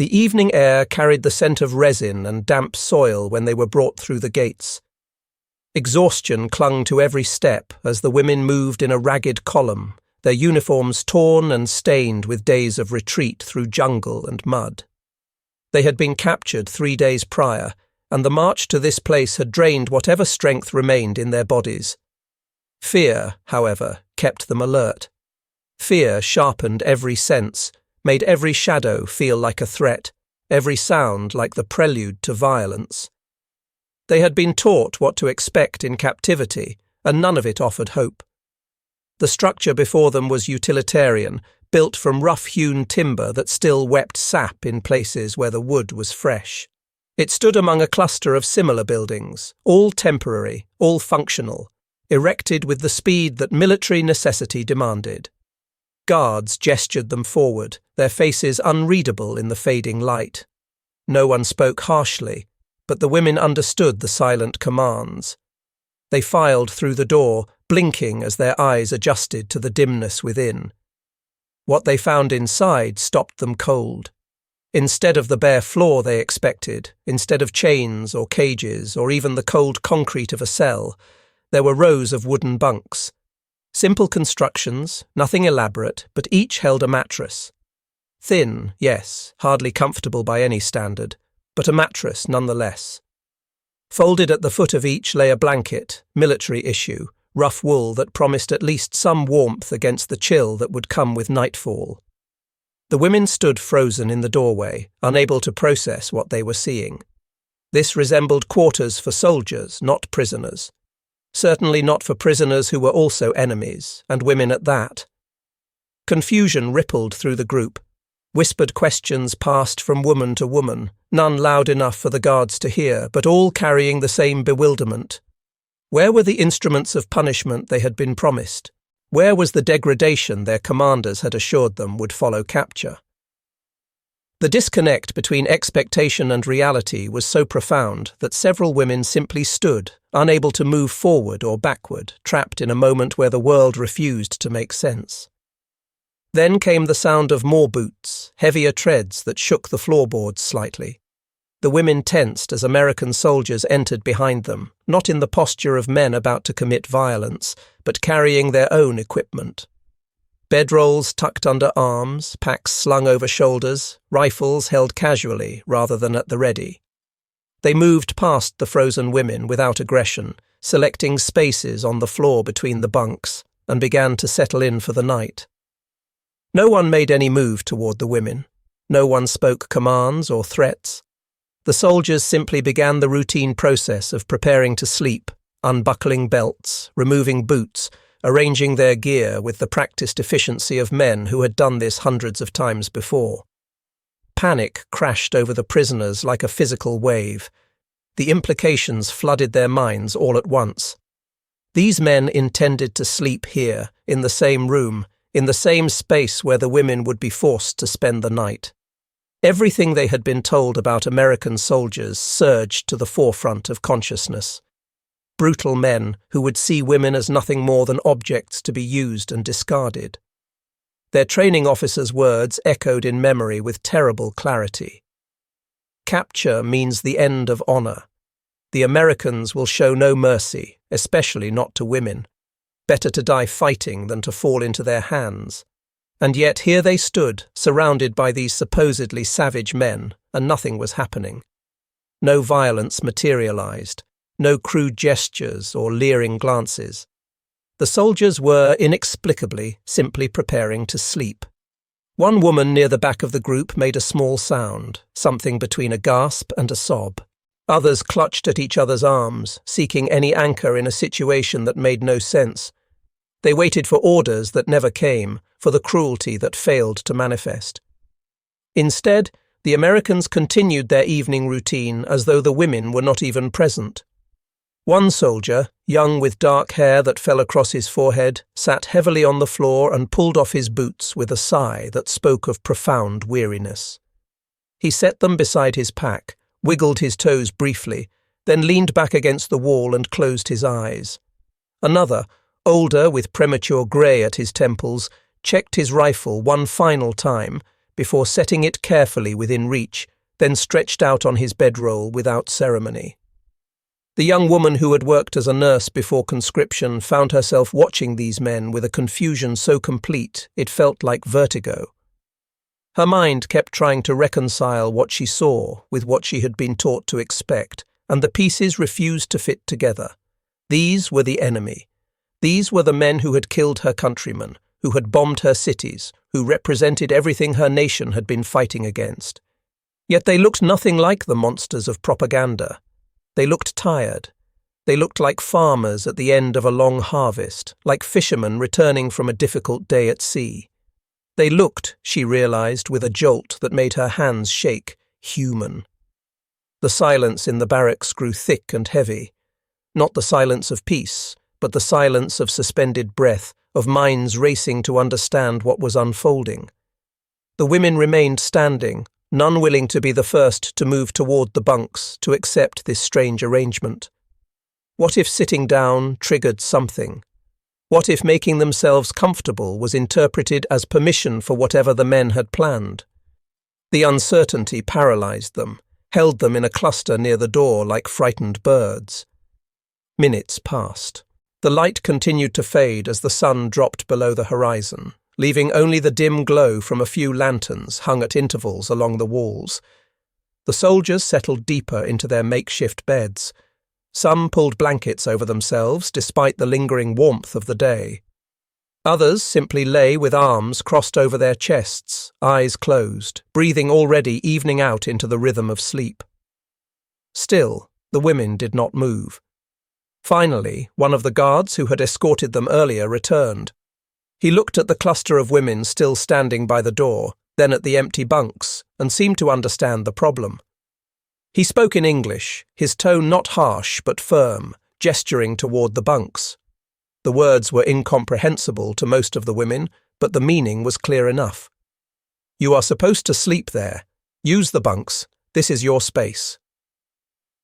The evening air carried the scent of resin and damp soil when they were brought through the gates. Exhaustion clung to every step as the women moved in a ragged column, their uniforms torn and stained with days of retreat through jungle and mud. They had been captured 3 days prior, and the march to this place had drained whatever strength remained in their bodies. Fear, however, kept them alert. Fear sharpened every sense, made every shadow feel like a threat, every sound like the prelude to violence. They had been taught what to expect in captivity, and none of it offered hope. The structure before them was utilitarian, built from rough-hewn timber that still wept sap in places where the wood was fresh. It stood among a cluster of similar buildings, all temporary, all functional, erected with the speed that military necessity demanded. Guards gestured them forward, their faces unreadable in the fading light. No one spoke harshly, but the women understood the silent commands. They filed through the door, blinking as their eyes adjusted to the dimness within. What they found inside stopped them cold. Instead of the bare floor they expected, instead of chains or cages or even the cold concrete of a cell, there were rows of wooden bunks. Simple constructions, nothing elaborate, but each held a mattress. Thin, yes, hardly comfortable by any standard, but a mattress nonetheless. Folded at the foot of each lay a blanket, military issue, rough wool that promised at least some warmth against the chill that would come with nightfall. The women stood frozen in the doorway, unable to process what they were seeing. This resembled quarters for soldiers, not prisoners. Certainly not for prisoners who were also enemies, and women at that. Confusion rippled through the group. Whispered questions passed from woman to woman, none loud enough for the guards to hear, but all carrying the same bewilderment. Where were the instruments of punishment they had been promised? Where was the degradation their commanders had assured them would follow capture? The disconnect between expectation and reality was so profound that several women simply stood, unable to move forward or backward, trapped in a moment where the world refused to make sense. Then came the sound of more boots, heavier treads that shook the floorboards slightly. The women tensed as American soldiers entered behind them, not in the posture of men about to commit violence, but carrying their own equipment. Bedrolls tucked under arms, packs slung over shoulders, rifles held casually rather than at the ready. They moved past the frozen women without aggression, selecting spaces on the floor between the bunks, and began to settle in for the night. No one made any move toward the women. No one spoke commands or threats. The soldiers simply began the routine process of preparing to sleep, unbuckling belts, removing boots, arranging their gear with the practiced efficiency of men who had done this hundreds of times before. Panic crashed over the prisoners like a physical wave. The implications flooded their minds all at once. These men intended to sleep here, in the same room, in the same space where the women would be forced to spend the night. Everything they had been told about American soldiers surged to the forefront of consciousness. Brutal men who would see women as nothing more than objects to be used and discarded. Their training officers' words echoed in memory with terrible clarity. Capture means the end of honor. The Americans will show no mercy, especially not to women. Better to die fighting than to fall into their hands. And yet here they stood, surrounded by these supposedly savage men, and nothing was happening. No violence materialized. No crude gestures or leering glances. The soldiers were, inexplicably, simply preparing to sleep. One woman near the back of the group made a small sound, something between a gasp and a sob. Others clutched at each other's arms, seeking any anchor in a situation that made no sense. They waited for orders that never came, for the cruelty that failed to manifest. Instead, the Americans continued their evening routine as though the women were not even present. One soldier, young with dark hair that fell across his forehead, sat heavily on the floor and pulled off his boots with a sigh that spoke of profound weariness. He set them beside his pack, wiggled his toes briefly, then leaned back against the wall and closed his eyes. Another, older with premature grey at his temples, checked his rifle one final time, before setting it carefully within reach, then stretched out on his bedroll without ceremony. The young woman who had worked as a nurse before conscription found herself watching these men with a confusion so complete it felt like vertigo. Her mind kept trying to reconcile what she saw with what she had been taught to expect, and the pieces refused to fit together. These were the enemy. These were the men who had killed her countrymen, who had bombed her cities, who represented everything her nation had been fighting against. Yet they looked nothing like the monsters of propaganda. They looked tired. They looked like farmers at the end of a long harvest, like fishermen returning from a difficult day at sea. They looked, she realized with a jolt that made her hands shake, human. The silence in the barracks grew thick and heavy. Not the silence of peace, but the silence of suspended breath, of minds racing to understand what was unfolding. The women remained standing, none willing to be the first to move toward the bunks to accept this strange arrangement. What if sitting down triggered something? What if making themselves comfortable was interpreted as permission for whatever the men had planned? The uncertainty paralyzed them, held them in a cluster near the door like frightened birds. Minutes passed. The light continued to fade as the sun dropped below the horizon, leaving only the dim glow from a few lanterns hung at intervals along the walls. The soldiers settled deeper into their makeshift beds. Some pulled blankets over themselves despite the lingering warmth of the day. Others simply lay with arms crossed over their chests, eyes closed, breathing already evening out into the rhythm of sleep. Still, the women did not move. Finally, one of the guards who had escorted them earlier returned. He looked at the cluster of women still standing by the door, then at the empty bunks, and seemed to understand the problem. He spoke in English, his tone not harsh but firm, gesturing toward the bunks. The words were incomprehensible to most of the women, but the meaning was clear enough. "You are supposed to sleep there. Use the bunks. This is your space."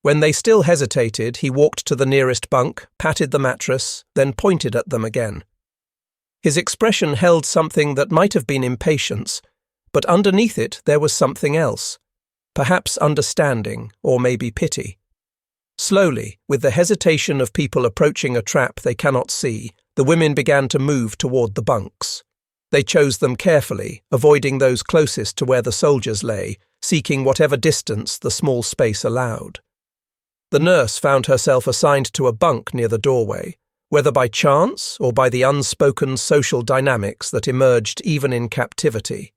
When they still hesitated, he walked to the nearest bunk, patted the mattress, then pointed at them again. His expression held something that might have been impatience, but underneath it there was something else, perhaps understanding or maybe pity. Slowly, with the hesitation of people approaching a trap they cannot see, the women began to move toward the bunks. They chose them carefully, avoiding those closest to where the soldiers lay, seeking whatever distance the small space allowed. The nurse found herself assigned to a bunk near the doorway, whether by chance or by the unspoken social dynamics that emerged even in captivity.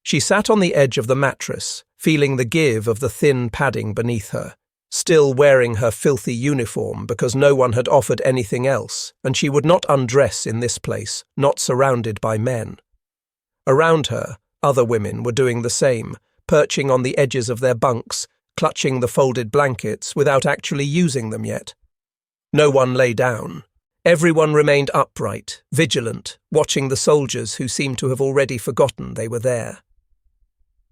She sat on the edge of the mattress, feeling the give of the thin padding beneath her, still wearing her filthy uniform because no one had offered anything else, and she would not undress in this place, not surrounded by men. Around her, other women were doing the same, perching on the edges of their bunks, clutching the folded blankets without actually using them yet. No one lay down. Everyone remained upright, vigilant, watching the soldiers who seemed to have already forgotten they were there.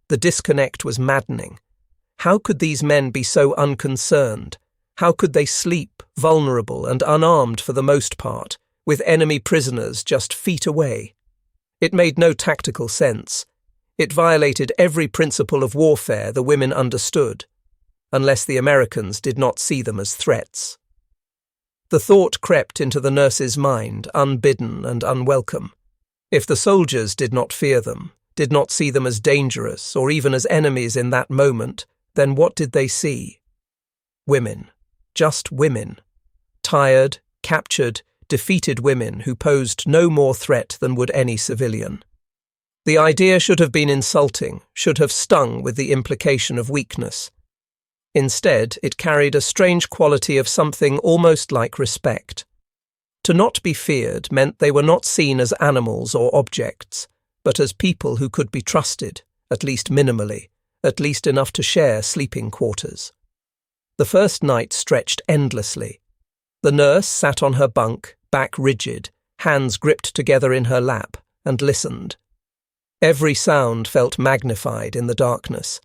The disconnect was maddening. How could these men be so unconcerned? How could they sleep, vulnerable and unarmed for the most part, with enemy prisoners just feet away? It made no tactical sense. It violated every principle of warfare the women understood, unless the Americans did not see them as threats. The thought crept into the nurse's mind, unbidden and unwelcome. If the soldiers did not fear them, did not see them as dangerous or even as enemies in that moment, then what did they see? Women. Just women. Tired, captured, defeated women who posed no more threat than would any civilian. The idea should have been insulting, should have stung with the implication of weakness. Instead, it carried a strange quality of something almost like respect. To not be feared meant they were not seen as animals or objects, but as people who could be trusted, at least minimally, at least enough to share sleeping quarters. The first night stretched endlessly. The nurse sat on her bunk, back rigid, hands gripped together in her lap, and listened. Every sound felt magnified in the darkness.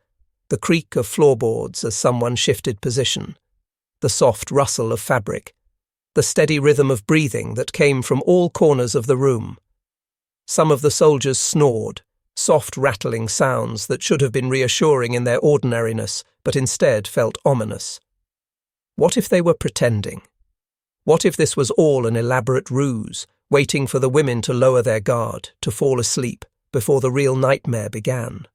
The creak of floorboards as someone shifted position, the soft rustle of fabric, the steady rhythm of breathing that came from all corners of the room. Some of the soldiers snored, soft rattling sounds that should have been reassuring in their ordinariness, but instead felt ominous. What if they were pretending? What if this was all an elaborate ruse, waiting for the women to lower their guard, to fall asleep, before the real nightmare began?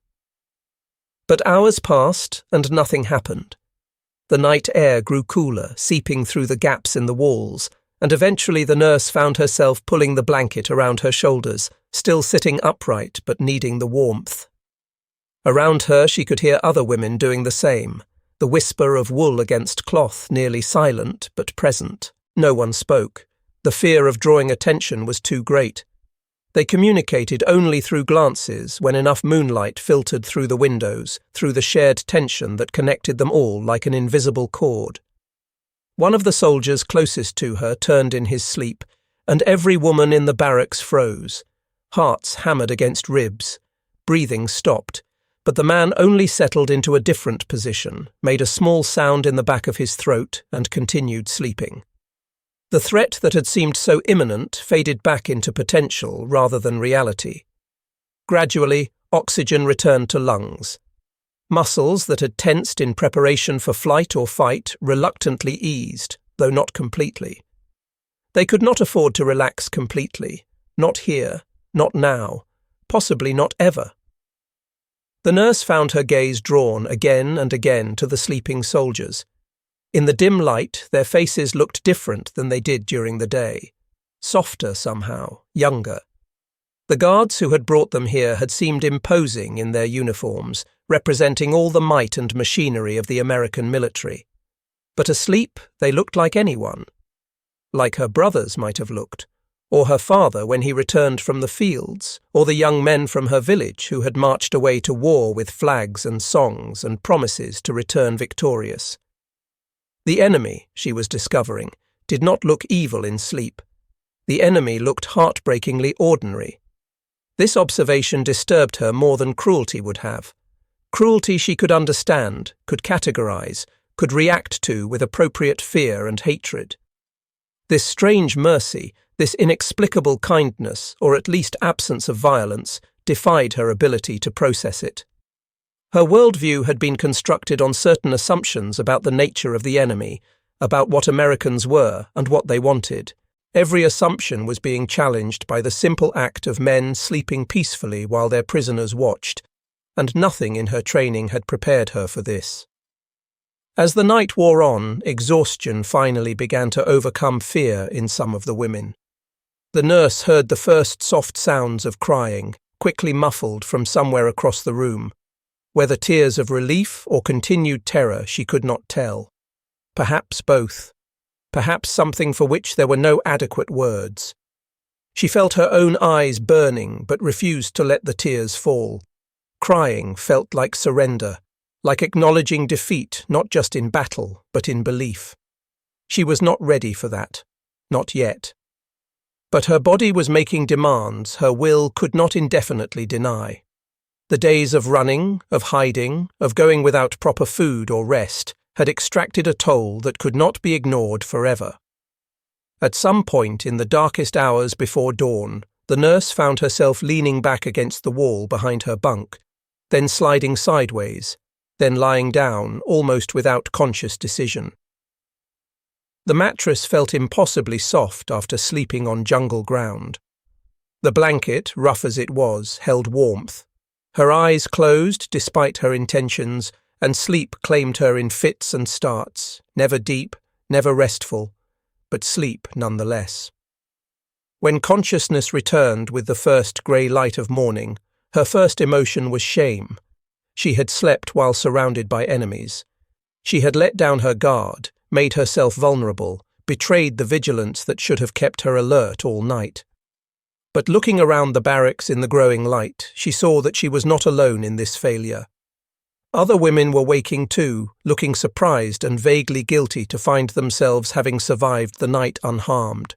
But hours passed, and nothing happened. The night air grew cooler, seeping through the gaps in the walls, and eventually the nurse found herself pulling the blanket around her shoulders, still sitting upright but needing the warmth. Around her she could hear other women doing the same, the whisper of wool against cloth nearly silent but present. No one spoke. The fear of drawing attention was too great. They communicated only through glances when enough moonlight filtered through the windows, through the shared tension that connected them all like an invisible cord. One of the soldiers closest to her turned in his sleep, and every woman in the barracks froze. Hearts hammered against ribs. Breathing stopped, but the man only settled into a different position, made a small sound in the back of his throat, and continued sleeping. The threat that had seemed so imminent faded back into potential rather than reality. Gradually, oxygen returned to lungs. Muscles that had tensed in preparation for flight or fight reluctantly eased, though not completely. They could not afford to relax completely. Not here, not now, possibly not ever. The nurse found her gaze drawn again and again to the sleeping soldiers. In the dim light, their faces looked different than they did during the day. Softer somehow, younger. The guards who had brought them here had seemed imposing in their uniforms, representing all the might and machinery of the American military. But asleep, they looked like anyone. Like her brothers might have looked, or her father when he returned from the fields, or the young men from her village who had marched away to war with flags and songs and promises to return victorious. The enemy, she was discovering, did not look evil in sleep. The enemy looked heartbreakingly ordinary. This observation disturbed her more than cruelty would have. Cruelty she could understand, could categorize, could react to with appropriate fear and hatred. This strange mercy, this inexplicable kindness, or at least absence of violence, defied her ability to process it. Her worldview had been constructed on certain assumptions about the nature of the enemy, about what Americans were and what they wanted. Every assumption was being challenged by the simple act of men sleeping peacefully while their prisoners watched, and nothing in her training had prepared her for this. As the night wore on, exhaustion finally began to overcome fear in some of the women. The nurse heard the first soft sounds of crying, quickly muffled from somewhere across the room. Whether tears of relief or continued terror, she could not tell. Perhaps both. Perhaps something for which there were no adequate words. She felt her own eyes burning, but refused to let the tears fall. Crying felt like surrender, like acknowledging defeat not just in battle, but in belief. She was not ready for that. Not yet. But her body was making demands her will could not indefinitely deny. The days of running, of hiding, of going without proper food or rest had extracted a toll that could not be ignored forever. At some point in the darkest hours before dawn, the nurse found herself leaning back against the wall behind her bunk, then sliding sideways, then lying down almost without conscious decision. The mattress felt impossibly soft after sleeping on jungle ground. The blanket, rough as it was, held warmth. Her eyes closed despite her intentions, and sleep claimed her in fits and starts, never deep, never restful, but sleep nonetheless. When consciousness returned with the first grey light of morning, her first emotion was shame. She had slept while surrounded by enemies. She had let down her guard, made herself vulnerable, betrayed the vigilance that should have kept her alert all night. But looking around the barracks in the growing light, she saw that she was not alone in this failure. Other women were waking too, looking surprised and vaguely guilty to find themselves having survived the night unharmed.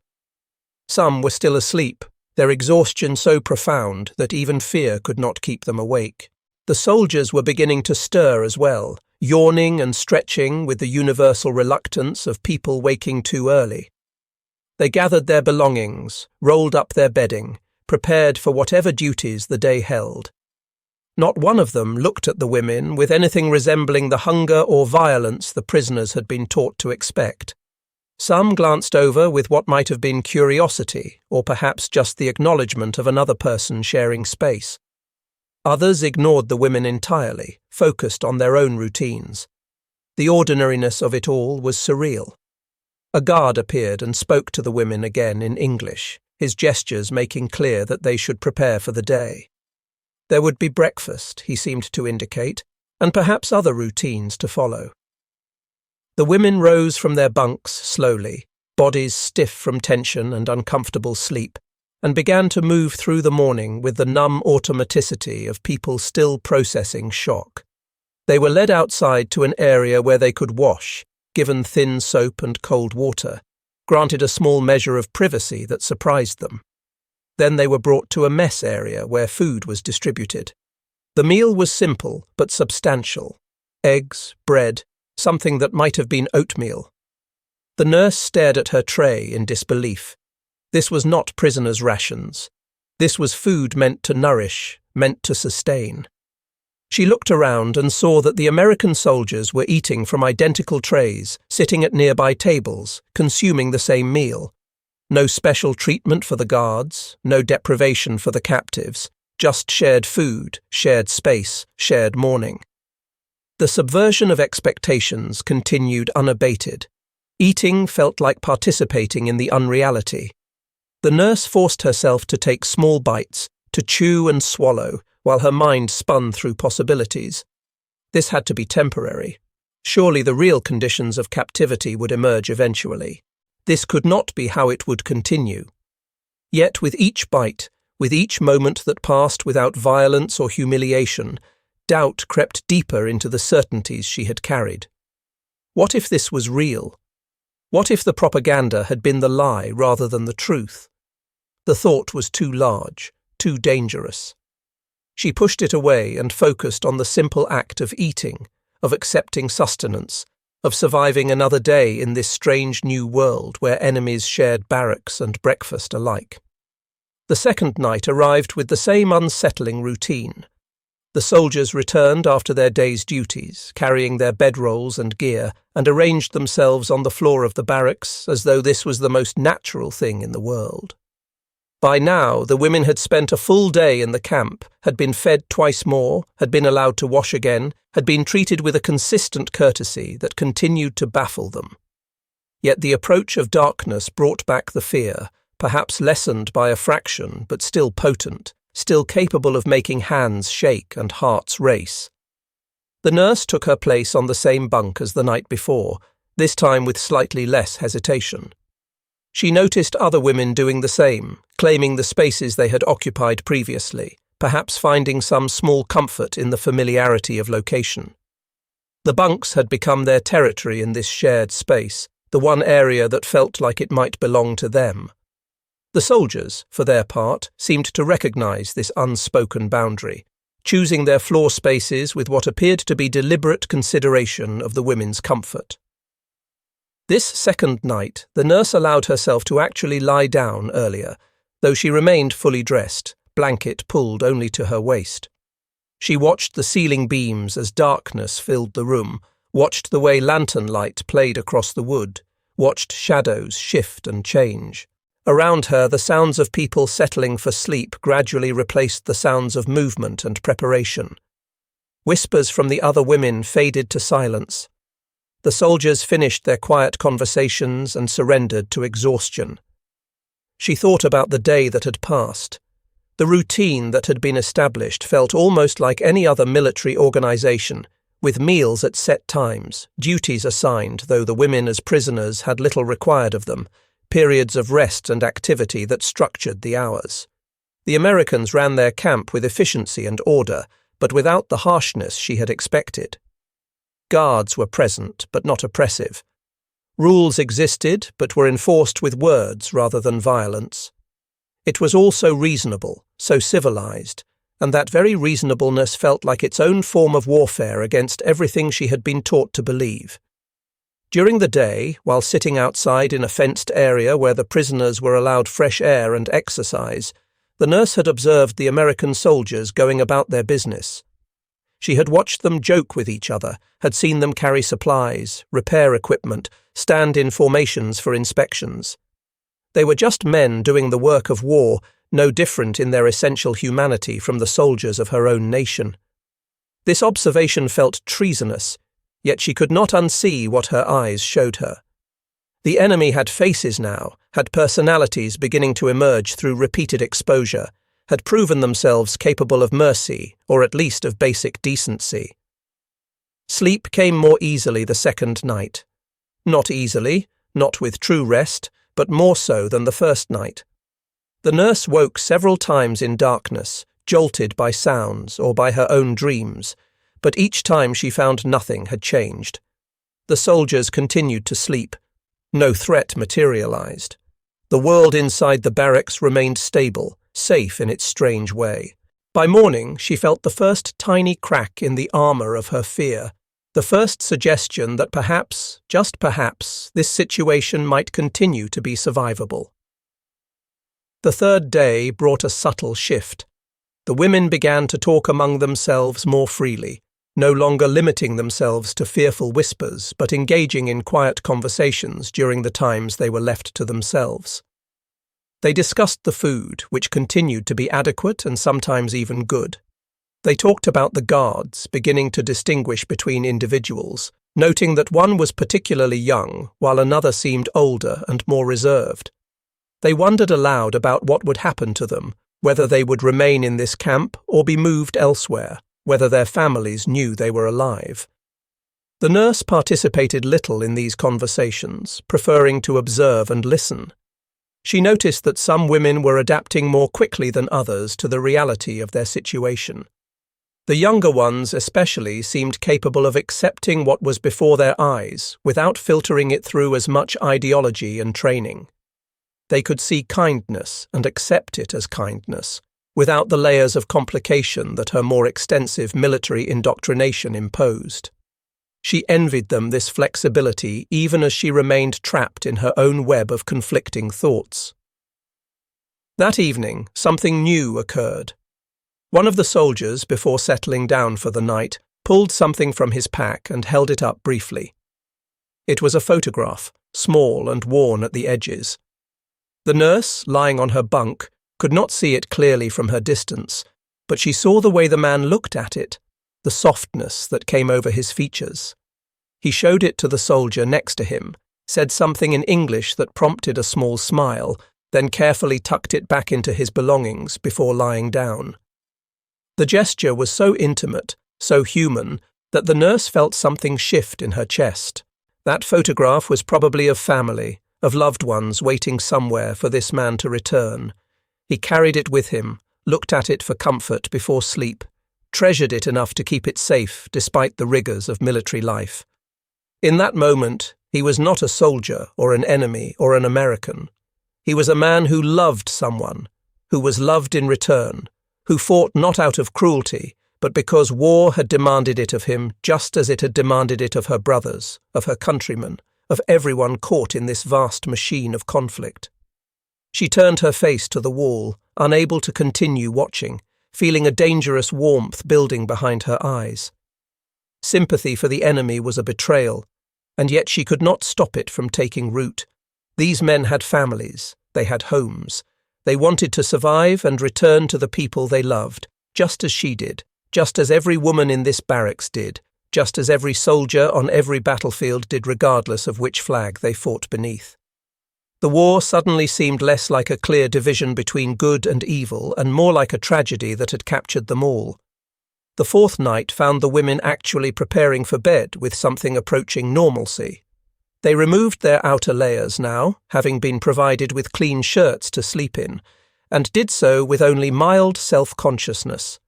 Some were still asleep, their exhaustion so profound that even fear could not keep them awake. The soldiers were beginning to stir as well, yawning and stretching with the universal reluctance of people waking too early. They gathered their belongings, rolled up their bedding, prepared for whatever duties the day held. Not one of them looked at the women with anything resembling the hunger or violence the prisoners had been taught to expect. Some glanced over with what might have been curiosity, or perhaps just the acknowledgement of another person sharing space. Others ignored the women entirely, focused on their own routines. The ordinariness of it all was surreal. A guard appeared and spoke to the women again in English, his gestures making clear that they should prepare for the day. There would be breakfast, he seemed to indicate, and perhaps other routines to follow. The women rose from their bunks slowly, bodies stiff from tension and uncomfortable sleep, and began to move through the morning with the numb automaticity of people still processing shock. They were led outside to an area where they could wash, given thin soap and cold water, granted a small measure of privacy that surprised them. Then they were brought to a mess area where food was distributed. The meal was simple but substantial. Eggs, bread, something that might have been oatmeal. The nurse stared at her tray in disbelief. This was not prisoners' rations. This was food meant to nourish, meant to sustain. She looked around and saw that the American soldiers were eating from identical trays, sitting at nearby tables, consuming the same meal. No special treatment for the guards, no deprivation for the captives, just shared food, shared space, shared mourning. The subversion of expectations continued unabated. Eating felt like participating in the unreality. The nurse forced herself to take small bites, to chew and swallow, while her mind spun through possibilities. This had to be temporary. Surely the real conditions of captivity would emerge eventually. This could not be how it would continue. Yet with each bite, with each moment that passed without violence or humiliation, doubt crept deeper into the certainties she had carried. What if this was real? What if the propaganda had been the lie rather than the truth? The thought was too large, too dangerous. She pushed it away and focused on the simple act of eating, of accepting sustenance, of surviving another day in this strange new world where enemies shared barracks and breakfast alike. The second night arrived with the same unsettling routine. The soldiers returned after their day's duties, carrying their bedrolls and gear, and arranged themselves on the floor of the barracks as though this was the most natural thing in the world. By now, the women had spent a full day in the camp, had been fed twice more, had been allowed to wash again, had been treated with a consistent courtesy that continued to baffle them. Yet the approach of darkness brought back the fear, perhaps lessened by a fraction, but still potent, still capable of making hands shake and hearts race. The nurse took her place on the same bunk as the night before, this time with slightly less hesitation. She noticed other women doing the same, claiming the spaces they had occupied previously, perhaps finding some small comfort in the familiarity of location. The bunks had become their territory in this shared space, the one area that felt like it might belong to them. The soldiers, for their part, seemed to recognize this unspoken boundary, choosing their floor spaces with what appeared to be deliberate consideration of the women's comfort. This second night, the nurse allowed herself to actually lie down earlier, though she remained fully dressed, blanket pulled only to her waist. She watched the ceiling beams as darkness filled the room, watched the way lantern light played across the wood, watched shadows shift and change. Around her, the sounds of people settling for sleep gradually replaced the sounds of movement and preparation. Whispers from the other women faded to silence. The soldiers finished their quiet conversations and surrendered to exhaustion. She thought about the day that had passed. The routine that had been established felt almost like any other military organization, with meals at set times, duties assigned, though the women as prisoners had little required of them, periods of rest and activity that structured the hours. The Americans ran their camp with efficiency and order, but without the harshness she had expected. Guards were present, but not oppressive. Rules existed, but were enforced with words rather than violence. It was all so reasonable, so civilized, and that very reasonableness felt like its own form of warfare against everything she had been taught to believe. During the day, while sitting outside in a fenced area where the prisoners were allowed fresh air and exercise, The nurse had observed the American soldiers going about their business. She had watched them joke with each other, had seen them carry supplies, repair equipment, stand in formations for inspections. They were just men doing the work of war, no different in their essential humanity from the soldiers of her own nation. This observation felt treasonous, yet she could not unsee what her eyes showed her. The enemy had faces now, had personalities beginning to emerge through repeated exposure, had proven themselves capable of mercy, or at least of basic decency. Sleep came more easily the second night. Not easily, not with true rest, but more so than the first night. The nurse woke several times in darkness, jolted by sounds or by her own dreams, but each time she found nothing had changed. The soldiers continued to sleep. No threat materialized. The world inside the barracks remained stable, safe in its strange way. By morning, she felt the first tiny crack in the armor of her fear, the first suggestion that perhaps, just perhaps, this situation might continue to be survivable. The third day brought a subtle shift. The women began to talk among themselves more freely, no longer limiting themselves to fearful whispers, but engaging in quiet conversations during the times they were left to themselves. They discussed the food, which continued to be adequate and sometimes even good. They talked about the guards, beginning to distinguish between individuals, noting that one was particularly young, while another seemed older and more reserved. They wondered aloud about what would happen to them, whether they would remain in this camp or be moved elsewhere, whether their families knew they were alive. The nurse participated little in these conversations, preferring to observe and listen. She noticed that some women were adapting more quickly than others to the reality of their situation. The younger ones especially seemed capable of accepting what was before their eyes without filtering it through as much ideology and training. They could see kindness and accept it as kindness, without the layers of complication that her more extensive military indoctrination imposed. She envied them this flexibility even as she remained trapped in her own web of conflicting thoughts. That evening, something new occurred. One of the soldiers, before settling down for the night, pulled something from his pack and held it up briefly. It was a photograph, small and worn at the edges. The nurse, lying on her bunk, could not see it clearly from her distance, but she saw the way the man looked at it, the softness that came over his features. He showed it to the soldier next to him, said something in English that prompted a small smile, then carefully tucked it back into his belongings before lying down. The gesture was so intimate, so human, that the nurse felt something shift in her chest. That photograph was probably of family, of loved ones waiting somewhere for this man to return. He carried it with him, looked at it for comfort before sleep, treasured it enough to keep it safe despite the rigours of military life. In that moment, he was not a soldier or an enemy or an American. He was a man who loved someone, who was loved in return, who fought not out of cruelty, but because war had demanded it of him just as it had demanded it of her brothers, of her countrymen, of everyone caught in this vast machine of conflict. She turned her face to the wall, unable to continue watching, feeling a dangerous warmth building behind her eyes. Sympathy for the enemy was a betrayal, and yet she could not stop it from taking root. These men had families, they had homes. They wanted to survive and return to the people they loved, just as she did, just as every woman in this barracks did, just as every soldier on every battlefield did regardless of which flag they fought beneath. The war suddenly seemed less like a clear division between good and evil and more like a tragedy that had captured them all. The fourth night found the women actually preparing for bed with something approaching normalcy. They removed their outer layers now, having been provided with clean shirts to sleep in, and did so with only mild self-consciousness.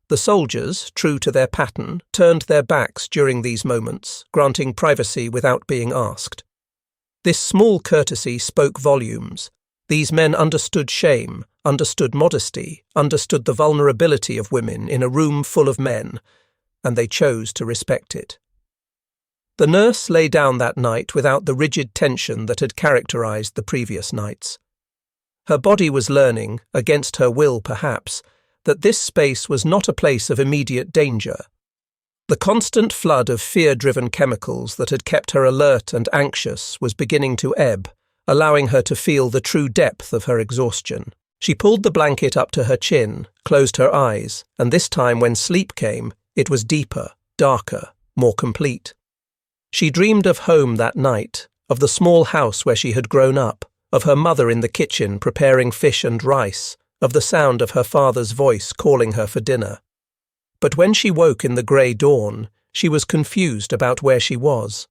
The soldiers, true to their pattern, turned their backs during these moments, granting privacy without being asked. This small courtesy spoke volumes. These men understood shame, understood modesty, understood the vulnerability of women in a room full of men, and they chose to respect it. The nurse lay down that night without the rigid tension that had characterized the previous nights. Her body was learning, against her will perhaps, that this space was not a place of immediate danger. The constant flood of fear-driven chemicals that had kept her alert and anxious was beginning to ebb, allowing her to feel the true depth of her exhaustion. She pulled the blanket up to her chin, closed her eyes, and this time when sleep came, it was deeper, darker, more complete. She dreamed of home that night, of the small house where she had grown up, of her mother in the kitchen preparing fish and rice, of the sound of her father's voice calling her for dinner. But when she woke in the grey dawn, she was confused about where she was.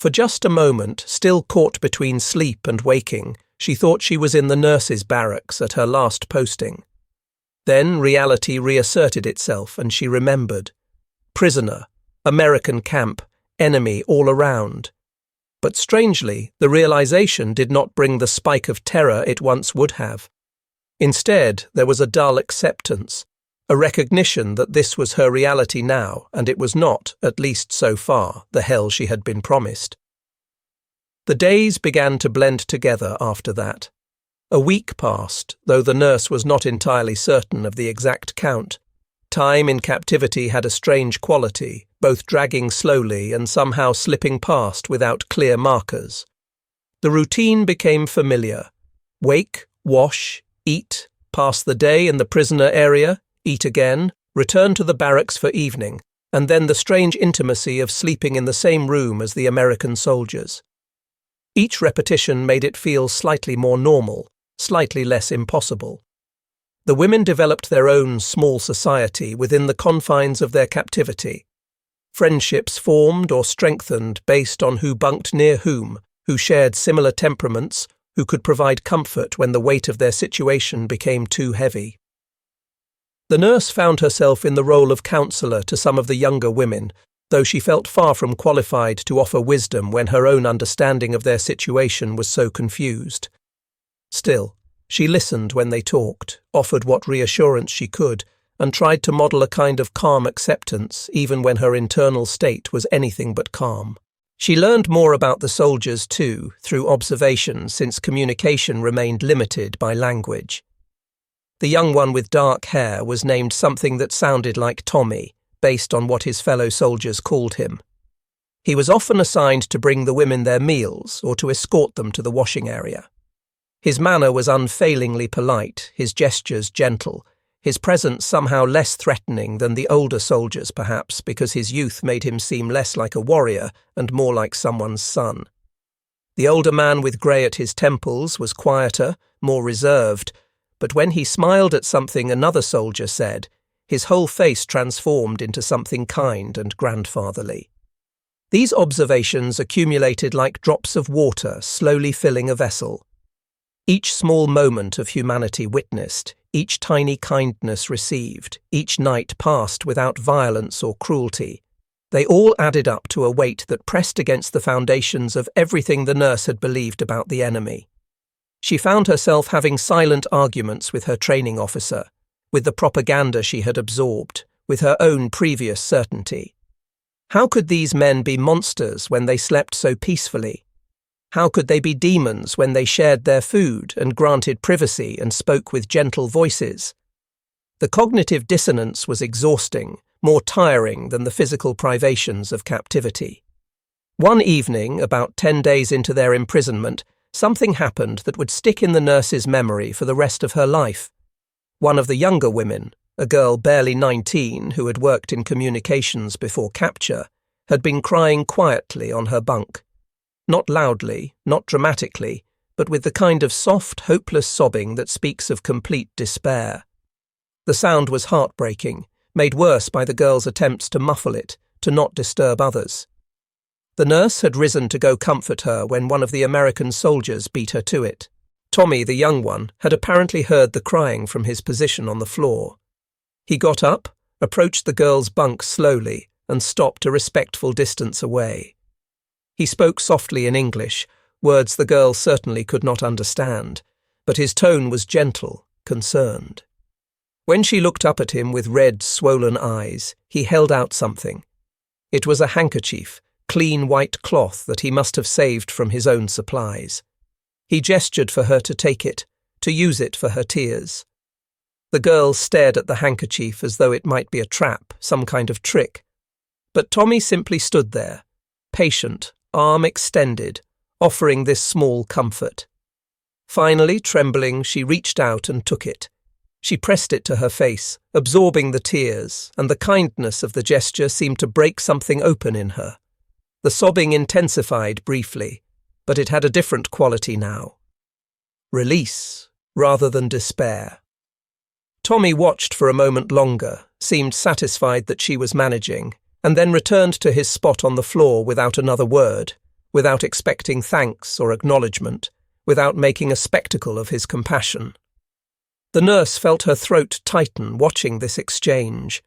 For just a moment, still caught between sleep and waking, she thought she was in the nurses' barracks at her last posting. Then reality reasserted itself and she remembered. Prisoner, American camp, enemy all around. But strangely, the realization did not bring the spike of terror it once would have. Instead, there was a dull acceptance, a recognition that this was her reality now, and it was not, at least so far, the hell she had been promised. The days began to blend together after that. A week passed, though the nurse was not entirely certain of the exact count. Time in captivity had a strange quality, both dragging slowly and somehow slipping past without clear markers. The routine became familiar. Wake, wash, eat, pass the day in the prisoner area, eat again, return to the barracks for evening, and then the strange intimacy of sleeping in the same room as the American soldiers. Each repetition made it feel slightly more normal, slightly less impossible. The women developed their own small society within the confines of their captivity. Friendships formed or strengthened based on who bunked near whom, who shared similar temperaments, who could provide comfort when the weight of their situation became too heavy. The nurse found herself in the role of counsellor to some of the younger women, though she felt far from qualified to offer wisdom when her own understanding of their situation was so confused. Still, she listened when they talked, offered what reassurance she could, and tried to model a kind of calm acceptance even when her internal state was anything but calm. She learned more about the soldiers too, through observation, since communication remained limited by language. The young one with dark hair was named something that sounded like Tommy, based on what his fellow soldiers called him. He was often assigned to bring the women their meals or to escort them to the washing area. His manner was unfailingly polite, his gestures gentle, his presence somehow less threatening than the older soldiers perhaps because his youth made him seem less like a warrior and more like someone's son. The older man with grey at his temples was quieter, more reserved, but when he smiled at something another soldier said, his whole face transformed into something kind and grandfatherly. These observations accumulated like drops of water slowly filling a vessel. Each small moment of humanity witnessed, each tiny kindness received, each night passed without violence or cruelty. They all added up to a weight that pressed against the foundations of everything the nurse had believed about the enemy. She found herself having silent arguments with her training officer, with the propaganda she had absorbed, with her own previous certainty. How could these men be monsters when they slept so peacefully? How could they be demons when they shared their food and granted privacy and spoke with gentle voices? The cognitive dissonance was exhausting, more tiring than the physical privations of captivity. One evening, about 10 days into their imprisonment, something happened that would stick in the nurse's memory for the rest of her life. One of the younger women, a girl barely 19 who had worked in communications before capture, had been crying quietly on her bunk. Not loudly, not dramatically, but with the kind of soft, hopeless sobbing that speaks of complete despair. The sound was heartbreaking, made worse by the girl's attempts to muffle it, to not disturb others. The nurse had risen to go comfort her when one of the American soldiers beat her to it. Tommy, the young one, had apparently heard the crying from his position on the floor. He got up, approached the girl's bunk slowly, and stopped a respectful distance away. He spoke softly in English, words the girl certainly could not understand, but his tone was gentle, concerned. When she looked up at him with red, swollen eyes, he held out something. It was a handkerchief, clean white cloth that he must have saved from his own supplies. He gestured for her to take it, to use it for her tears. The girl stared at the handkerchief as though it might be a trap, some kind of trick. But Tommy simply stood there, patient, arm extended, offering this small comfort. Finally, trembling, she reached out and took it. She pressed it to her face, absorbing the tears, and the kindness of the gesture seemed to break something open in her. The sobbing intensified briefly, but it had a different quality now. Release, rather than despair. Tommy watched for a moment longer, seemed satisfied that she was managing, and then returned to his spot on the floor without another word, without expecting thanks or acknowledgement, without making a spectacle of his compassion. The nurse felt her throat tighten watching this exchange.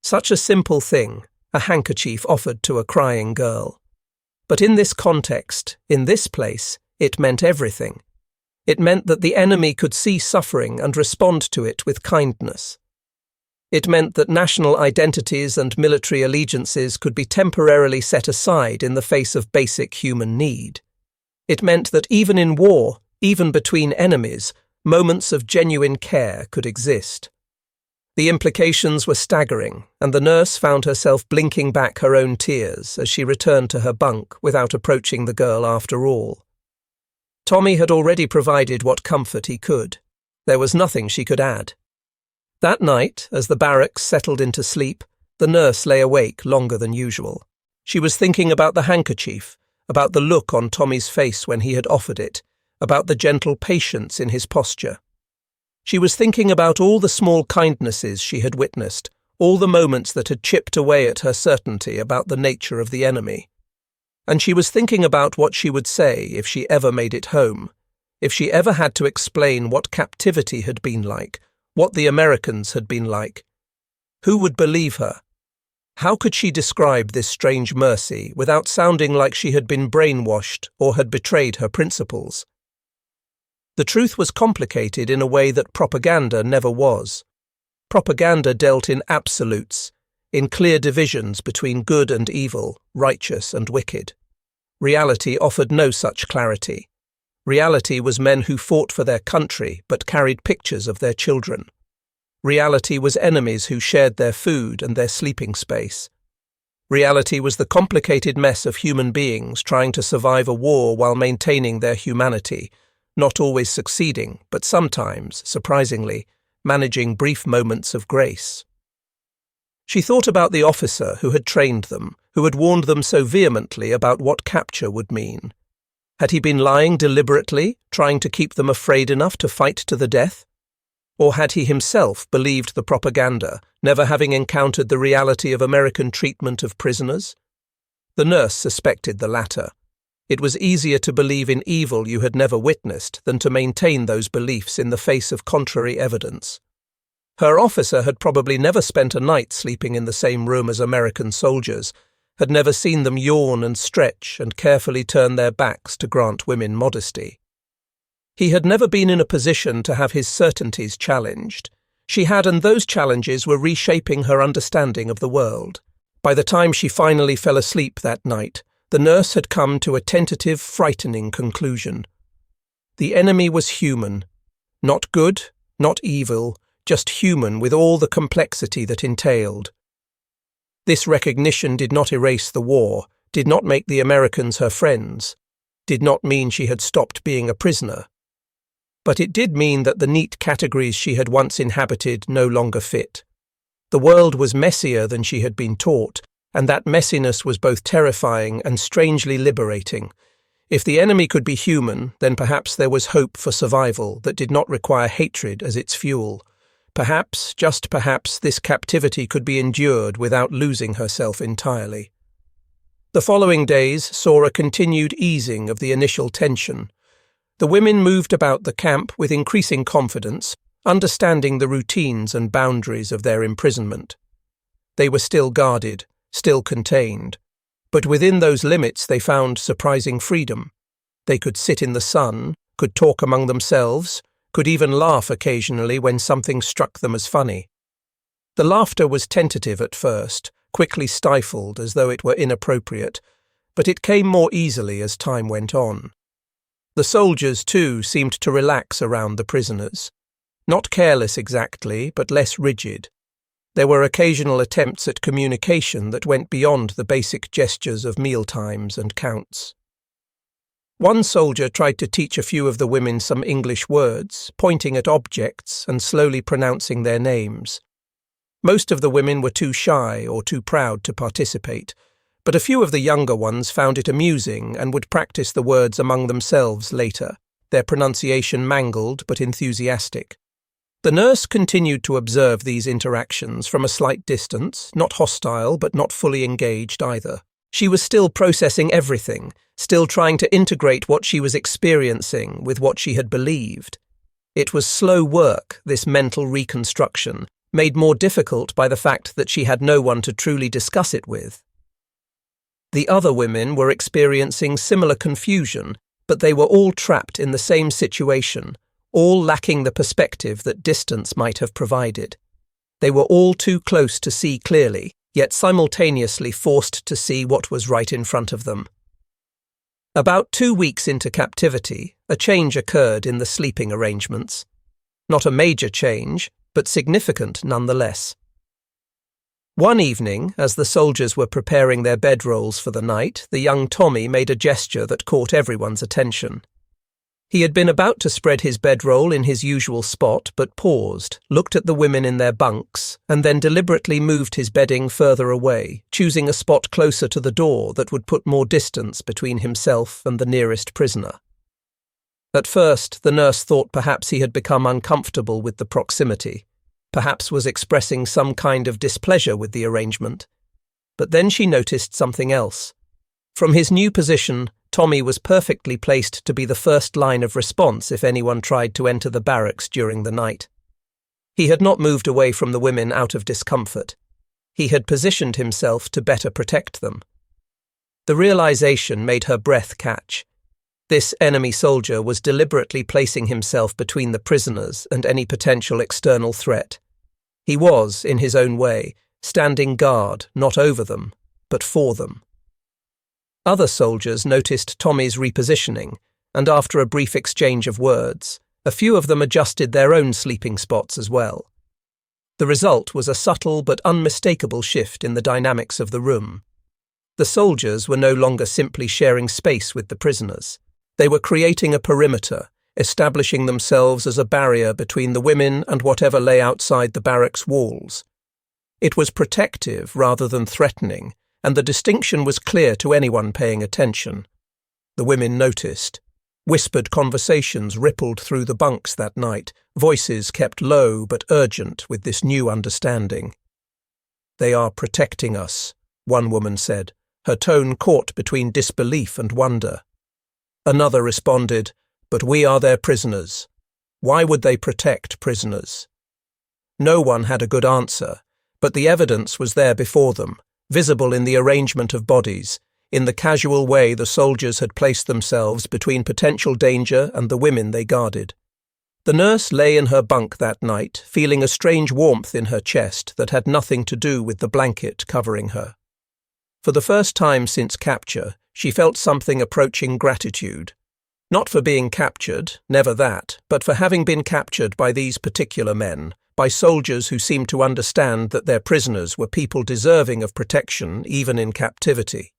Such a simple thing, a handkerchief offered to a crying girl. But in this context, in this place, it meant everything. It meant that the enemy could see suffering and respond to it with kindness. It meant that national identities and military allegiances could be temporarily set aside in the face of basic human need. It meant that even in war, even between enemies, moments of genuine care could exist. The implications were staggering, and the nurse found herself blinking back her own tears as she returned to her bunk without approaching the girl after all. Tommy had already provided what comfort he could. There was nothing she could add. That night, as the barracks settled into sleep, the nurse lay awake longer than usual. She was thinking about the handkerchief, about the look on Tommy's face when he had offered it, about the gentle patience in his posture. She was thinking about all the small kindnesses she had witnessed, all the moments that had chipped away at her certainty about the nature of the enemy. And she was thinking about what she would say if she ever made it home, if she ever had to explain what captivity had been like, what the Americans had been like. Who would believe her? How could she describe this strange mercy without sounding like she had been brainwashed or had betrayed her principles? The truth was complicated in a way that propaganda never was. Propaganda dealt in absolutes, in clear divisions between good and evil, righteous and wicked. Reality offered no such clarity. Reality was men who fought for their country but carried pictures of their children. Reality was enemies who shared their food and their sleeping space. Reality was the complicated mess of human beings trying to survive a war while maintaining their humanity, not always succeeding, but sometimes, surprisingly, managing brief moments of grace. She thought about the officer who had trained them, who had warned them so vehemently about what capture would mean. Had he been lying deliberately, trying to keep them afraid enough to fight to the death? Or had he himself believed the propaganda, never having encountered the reality of American treatment of prisoners? The nurse suspected the latter. It was easier to believe in evil you had never witnessed than to maintain those beliefs in the face of contrary evidence. Her officer had probably never spent a night sleeping in the same room as American soldiers, had never seen them yawn and stretch and carefully turn their backs to grant women modesty. He had never been in a position to have his certainties challenged. She had, and those challenges were reshaping her understanding of the world. By the time she finally fell asleep that night, the nurse had come to a tentative, frightening conclusion. The enemy was human. Not good, not evil, just human with all the complexity that entailed. This recognition did not erase the war, did not make the Americans her friends, did not mean she had stopped being a prisoner. But it did mean that the neat categories she had once inhabited no longer fit. The world was messier than she had been taught, and that messiness was both terrifying and strangely liberating. If the enemy could be human, then perhaps there was hope for survival that did not require hatred as its fuel. Perhaps, just perhaps, this captivity could be endured without losing herself entirely. The following days saw a continued easing of the initial tension. The women moved about the camp with increasing confidence, understanding the routines and boundaries of their imprisonment. They were still guarded, still contained, but within those limits they found surprising freedom. They could sit in the sun, could talk among themselves, could even laugh occasionally when something struck them as funny. The laughter was tentative at first, quickly stifled as though it were inappropriate, but it came more easily as time went on. The soldiers, too, seemed to relax around the prisoners. Not careless exactly, but less rigid. There were occasional attempts at communication that went beyond the basic gestures of mealtimes and counts. One soldier tried to teach a few of the women some English words, pointing at objects and slowly pronouncing their names. Most of the women were too shy or too proud to participate, but a few of the younger ones found it amusing and would practice the words among themselves later, their pronunciation mangled but enthusiastic. The nurse continued to observe these interactions from a slight distance, not hostile but not fully engaged either. She was still processing everything, still trying to integrate what she was experiencing with what she had believed. It was slow work, this mental reconstruction, made more difficult by the fact that she had no one to truly discuss it with. The other women were experiencing similar confusion, but they were all trapped in the same situation, all lacking the perspective that distance might have provided. They were all too close to see clearly, yet simultaneously forced to see what was right in front of them. About 2 weeks into captivity, a change occurred in the sleeping arrangements. Not a major change, but significant nonetheless. One evening, as the soldiers were preparing their bedrolls for the night, the young Tommy made a gesture that caught everyone's attention. He had been about to spread his bedroll in his usual spot, but paused, looked at the women in their bunks, and then deliberately moved his bedding further away, choosing a spot closer to the door that would put more distance between himself and the nearest prisoner. At first, the nurse thought perhaps he had become uncomfortable with the proximity, perhaps was expressing some kind of displeasure with the arrangement. But then she noticed something else. From his new position, Tommy was perfectly placed to be the first line of response if anyone tried to enter the barracks during the night. He had not moved away from the women out of discomfort. He had positioned himself to better protect them. The realization made her breath catch. This enemy soldier was deliberately placing himself between the prisoners and any potential external threat. He was, in his own way, standing guard not over them, but for them. Other soldiers noticed Tommy's repositioning, and after a brief exchange of words, a few of them adjusted their own sleeping spots as well. The result was a subtle but unmistakable shift in the dynamics of the room. The soldiers were no longer simply sharing space with the prisoners. They were creating a perimeter, establishing themselves as a barrier between the women and whatever lay outside the barracks walls. It was protective rather than threatening, and the distinction was clear to anyone paying attention. The women noticed. Whispered conversations rippled through the bunks that night, voices kept low but urgent with this new understanding. "They are protecting us," one woman said, her tone caught between disbelief and wonder. Another responded, "But we are their prisoners. Why would they protect prisoners?" No one had a good answer, but the evidence was there before them, visible in the arrangement of bodies, in the casual way the soldiers had placed themselves between potential danger and the women they guarded. The nurse lay in her bunk that night, feeling a strange warmth in her chest that had nothing to do with the blanket covering her. For the first time since capture, she felt something approaching gratitude. Not for being captured, never that, but for having been captured by these particular men, by soldiers who seemed to understand that their prisoners were people deserving of protection even in captivity.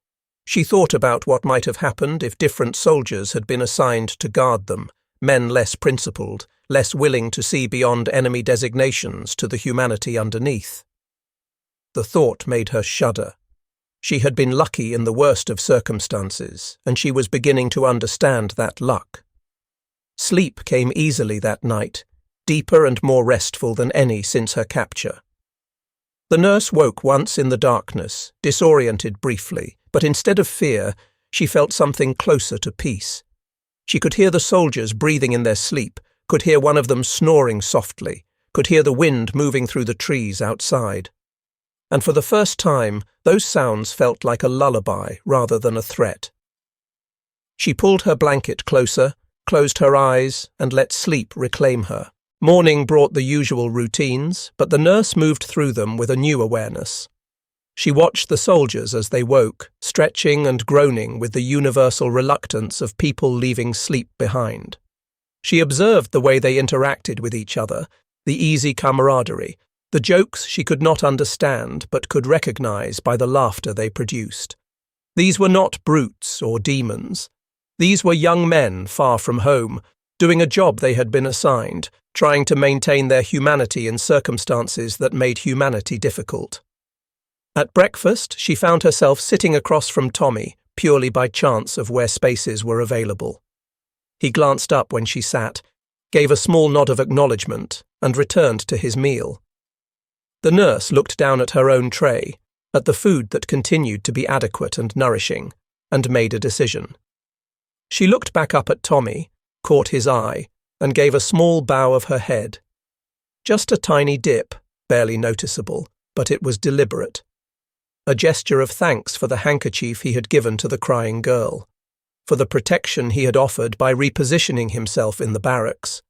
She thought about what might have happened if different soldiers had been assigned to guard them, men less principled, less willing to see beyond enemy designations to the humanity underneath. The thought made her shudder. She had been lucky in the worst of circumstances, and she was beginning to understand that luck. Sleep came easily that night, deeper and more restful than any since her capture. The nurse woke once in the darkness, disoriented briefly, but instead of fear, she felt something closer to peace. She could hear the soldiers breathing in their sleep, could hear one of them snoring softly, could hear the wind moving through the trees outside. And for the first time, those sounds felt like a lullaby rather than a threat. She pulled her blanket closer, closed her eyes, and let sleep reclaim her. Morning brought the usual routines, but the nurse moved through them with a new awareness. She watched the soldiers as they woke, stretching and groaning with the universal reluctance of people leaving sleep behind. She observed the way they interacted with each other, the easy camaraderie, the jokes she could not understand but could recognize by the laughter they produced. These were not brutes or demons. These were young men far from home, doing a job they had been assigned, trying to maintain their humanity in circumstances that made humanity difficult. At breakfast, she found herself sitting across from Tommy, purely by chance of where spaces were available. He glanced up when she sat, gave a small nod of acknowledgement, and returned to his meal. The nurse looked down at her own tray, at the food that continued to be adequate and nourishing, and made a decision. She looked back up at Tommy, caught his eye, and gave a small bow of her head. Just a tiny dip, barely noticeable, but it was deliberate. A gesture of thanks for the handkerchief he had given to the crying girl, for the protection he had offered by repositioning himself in the barracks,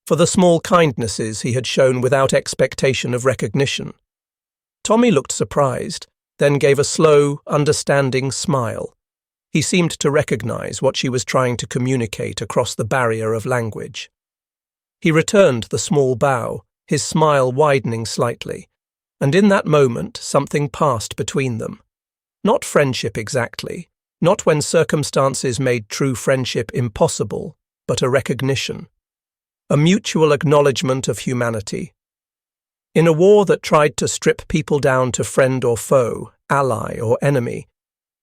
for the small kindnesses he had shown without expectation of recognition. Tommy looked surprised, then gave a slow, understanding smile. He seemed to recognize what she was trying to communicate across the barrier of language. He returned the small bow, his smile widening slightly, and in that moment something passed between them. Not friendship exactly, not when circumstances made true friendship impossible, but a recognition. A mutual acknowledgement of humanity. In a war that tried to strip people down to friend or foe, ally or enemy,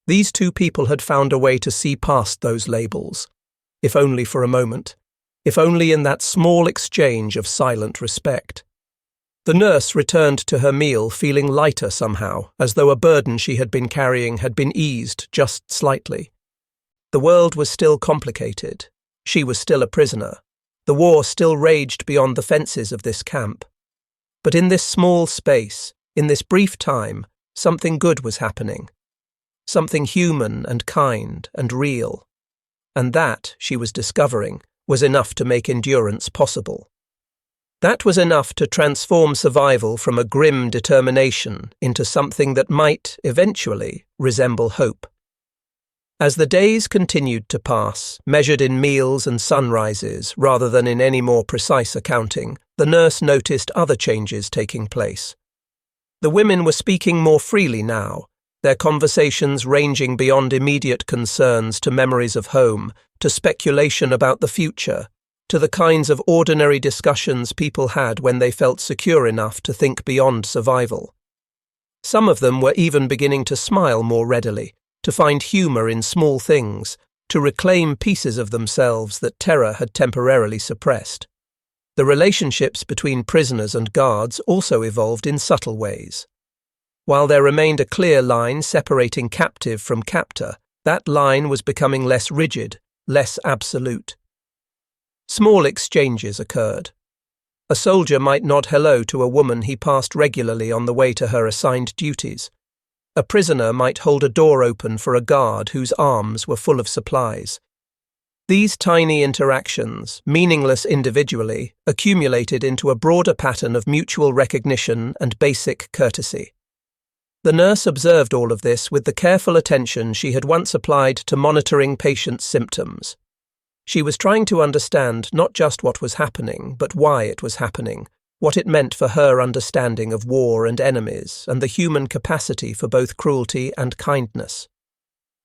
these two people had found a way to see past those labels, if only for a moment, if only in that small exchange of silent respect. The nurse returned to her meal feeling lighter somehow, as though a burden she had been carrying had been eased just slightly. The world was still complicated. She was still a prisoner. The war still raged beyond the fences of this camp. But in this small space, in this brief time, something good was happening. Something human and kind and real. And that, she was discovering, was enough to make endurance possible. That was enough to transform survival from a grim determination into something that might, eventually, resemble hope. As the days continued to pass, measured in meals and sunrises rather than in any more precise accounting, the nurse noticed other changes taking place. The women were speaking more freely now, their conversations ranging beyond immediate concerns to memories of home, to speculation about the future, to the kinds of ordinary discussions people had when they felt secure enough to think beyond survival. Some of them were even beginning to smile more readily, to find humour in small things, to reclaim pieces of themselves that terror had temporarily suppressed. The relationships between prisoners and guards also evolved in subtle ways. While there remained a clear line separating captive from captor, that line was becoming less rigid, less absolute. Small exchanges occurred. A soldier might nod hello to a woman he passed regularly on the way to her assigned duties. A prisoner might hold a door open for a guard whose arms were full of supplies. These tiny interactions, meaningless individually, accumulated into a broader pattern of mutual recognition and basic courtesy. The nurse observed all of this with the careful attention she had once applied to monitoring patients' symptoms. She was trying to understand not just what was happening, but why it was happening, what it meant for her understanding of war and enemies, and the human capacity for both cruelty and kindness.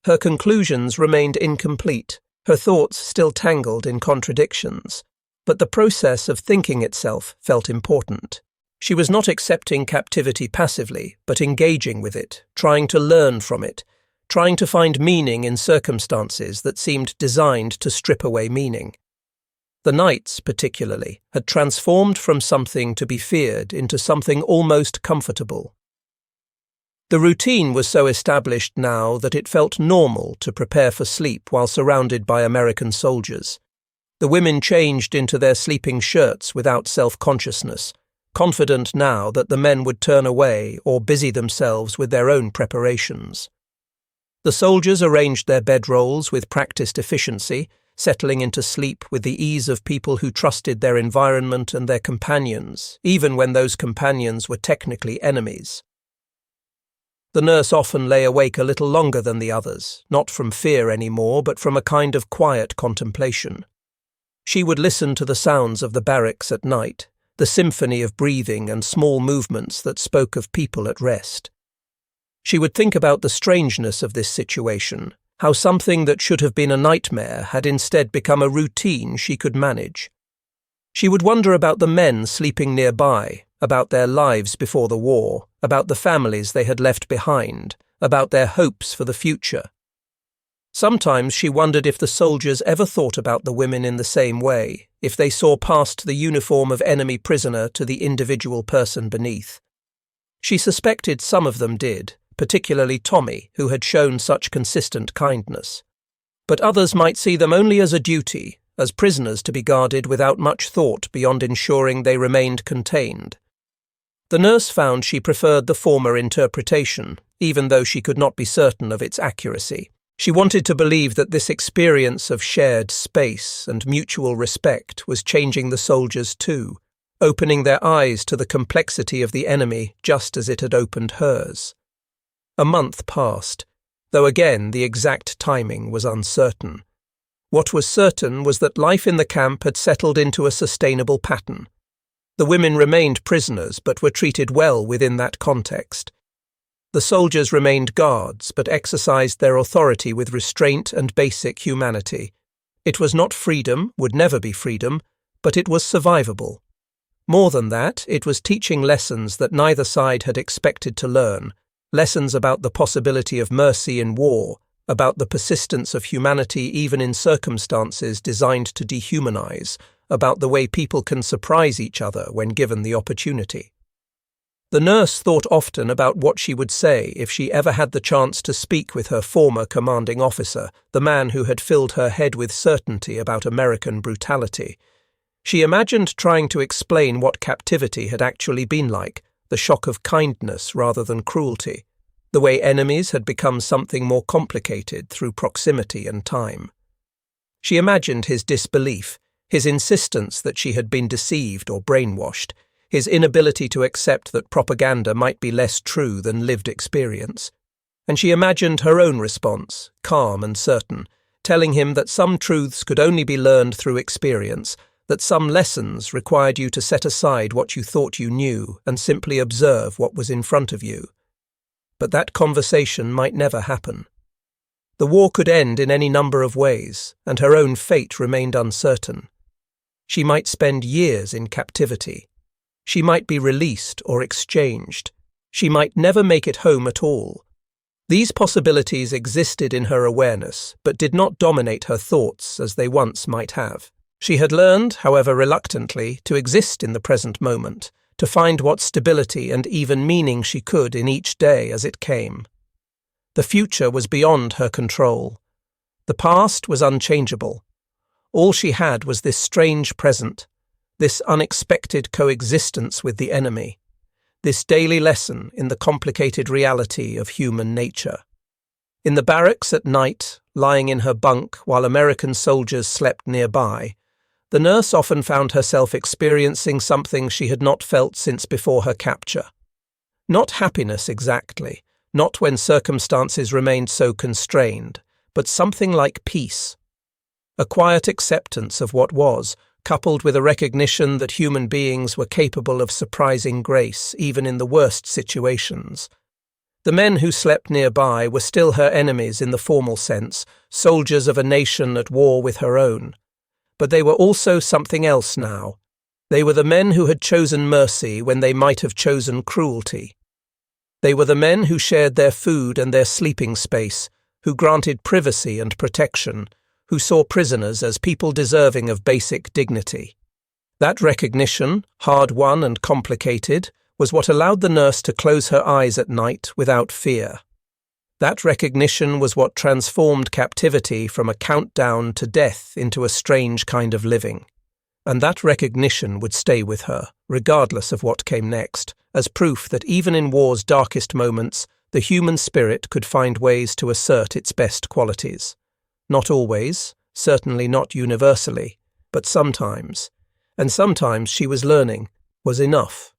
Her conclusions remained incomplete, her thoughts still tangled in contradictions, but the process of thinking itself felt important. She was not accepting captivity passively, but engaging with it, trying to learn from it, trying to find meaning in circumstances that seemed designed to strip away meaning. The nights, particularly, had transformed from something to be feared into something almost comfortable. The routine was so established now that it felt normal to prepare for sleep while surrounded by American soldiers. The women changed into their sleeping shirts without self-consciousness, confident now that the men would turn away or busy themselves with their own preparations. The soldiers arranged their bedrolls with practiced efficiency, settling into sleep with the ease of people who trusted their environment and their companions, even when those companions were technically enemies. The nurse often lay awake a little longer than the others, not from fear anymore, but from a kind of quiet contemplation. She would listen to the sounds of the barracks at night, the symphony of breathing and small movements that spoke of people at rest. She would think about the strangeness of this situation, how something that should have been a nightmare had instead become a routine she could manage. She would wonder about the men sleeping nearby, about their lives before the war, about the families they had left behind, about their hopes for the future. Sometimes she wondered if the soldiers ever thought about the women in the same way, if they saw past the uniform of enemy prisoner to the individual person beneath. She suspected some of them did, particularly Tommy, who had shown such consistent kindness. But others might see them only as a duty, as prisoners to be guarded without much thought beyond ensuring they remained contained. The nurse found she preferred the former interpretation, even though she could not be certain of its accuracy. She wanted to believe that this experience of shared space and mutual respect was changing the soldiers too, opening their eyes to the complexity of the enemy just as it had opened hers. A month passed, though again the exact timing was uncertain. What was certain was that life in the camp had settled into a sustainable pattern. The women remained prisoners but were treated well within that context. The soldiers remained guards but exercised their authority with restraint and basic humanity. It was not freedom, would never be freedom, but it was survivable. More than that, it was teaching lessons that neither side had expected to learn, lessons about the possibility of mercy in war, about the persistence of humanity even in circumstances designed to dehumanize, about the way people can surprise each other when given the opportunity. The nurse thought often about what she would say if she ever had the chance to speak with her former commanding officer, the man who had filled her head with certainty about American brutality. She imagined trying to explain what captivity had actually been like, the shock of kindness rather than cruelty, the way enemies had become something more complicated through proximity and time. She imagined his disbelief, his insistence that she had been deceived or brainwashed, his inability to accept that propaganda might be less true than lived experience. And she imagined her own response, calm and certain, telling him that some truths could only be learned through experience, that some lessons required you to set aside what you thought you knew and simply observe what was in front of you. But that conversation might never happen. The war could end in any number of ways, and her own fate remained uncertain. She might spend years in captivity. She might be released or exchanged. She might never make it home at all. These possibilities existed in her awareness, but did not dominate her thoughts as they once might have. She had learned, however reluctantly, to exist in the present moment, to find what stability and even meaning she could in each day as it came. The future was beyond her control. The past was unchangeable. All she had was this strange present, this unexpected coexistence with the enemy, this daily lesson in the complicated reality of human nature. In the barracks at night, lying in her bunk while American soldiers slept nearby, the nurse often found herself experiencing something she had not felt since before her capture. Not happiness exactly, not when circumstances remained so constrained, but something like peace. A quiet acceptance of what was, coupled with a recognition that human beings were capable of surprising grace even in the worst situations. The men who slept nearby were still her enemies in the formal sense, soldiers of a nation at war with her own. But they were also something else now. They were the men who had chosen mercy when they might have chosen cruelty. They were the men who shared their food and their sleeping space, who granted privacy and protection, who saw prisoners as people deserving of basic dignity. That recognition, hard-won and complicated, was what allowed the nurse to close her eyes at night without fear. That recognition was what transformed captivity from a countdown to death into a strange kind of living. And that recognition would stay with her, regardless of what came next, as proof that even in war's darkest moments, the human spirit could find ways to assert its best qualities. Not always, certainly not universally, but sometimes. And sometimes she was learning, was enough.